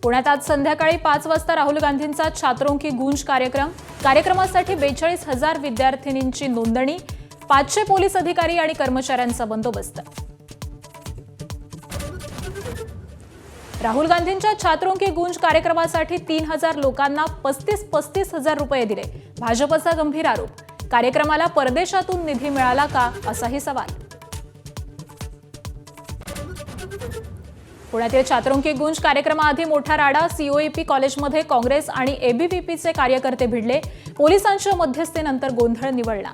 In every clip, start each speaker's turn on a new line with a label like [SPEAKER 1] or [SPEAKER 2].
[SPEAKER 1] पुण्यात आज संध्याकाळी 5 वाजता राहुल गांधींचा छात्रों की गूंज कार्यक्रमासाठी 42,000 विद्यार्थिनींची नोंदणी, 500 पोलीस अधिकारी आणि कर्मचाऱ्यांचा बंदोबस्त। राहुल गांधींच्या छात्रों की गूंज कार्यक्रमासाठी 3,000 लोकांना 35 हजार रुपये दिले, भाजपचा गंभीर आरोप। कार्यक्रमाला परदेशातून निधी मिळाला का, असाही सवाल। पुण्यातील छात्रों की गूंज कार्यक्रमाआधी मोठा राडा, सीओईपी कॉलेजमध्ये काँग्रेस आणि एबीव्हीपीचे कार्यकर्ते भिडले, पोलिसांच्या मध्यस्थीनंतर गोंधळ निवळला।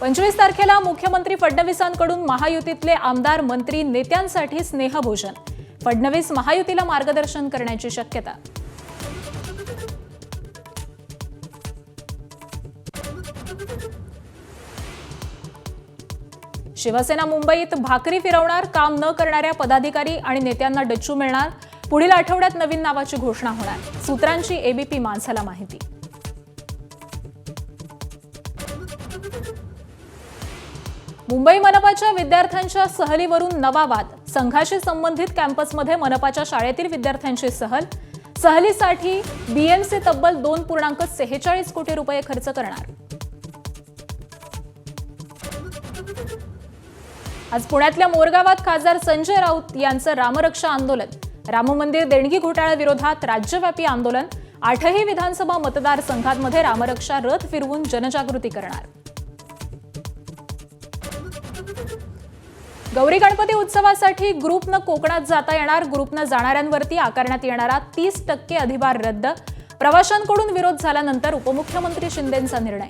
[SPEAKER 1] 25 तारखेला मुख्यमंत्री फडणवीसांकडून महायुतीतले आमदार, मंत्री, नेत्यांसाठी स्नेहभोजन। फडणवीस महायुतीला मार्गदर्शन करण्याची शक्यता। शिवसेना मुंबईत भाकरी फिरवणार, काम न करणाऱ्या पदाधिकारी आणि नेत्यांना डच्चू मिळणार, पुढील आठवड्यात नवीन नावाची घोषणा होणार, सूत्रांची एबीपी माझाला माहिती। मुंबई मनपाच्या विद्यार्थ्यांच्या सहलीवरून नवा वाद, संघाशी संबंधित कॅम्पसमध्ये मनपाच्या शाळेतील विद्यार्थ्यांची सहलीसाठी बीएमसी तब्बल 2.46 कोटी रुपये खर्च करणार। आज पुण्यातल्या मोरगावात खासदार संजय राऊत यांचं रामरक्षा आंदोलन, राम मंदिर देणगी घोटाळ्याविरोधात राज्यव्यापी आंदोलन, 8ही विधानसभा मतदारसंघांमध्ये रामरक्षा रथ फिरवून जनजागृती करणार। गौरी गणपती उत्सवासाठी ग्रुपनं कोकणात जाता येणार, ग्रुपनं जाणाऱ्यांवरती आकारण्यात येणारा 30% अधिभार रद्द, प्रवाशांकडून विरोध झाल्यानंतर उपमुख्यमंत्री शिंदेंचा निर्णय।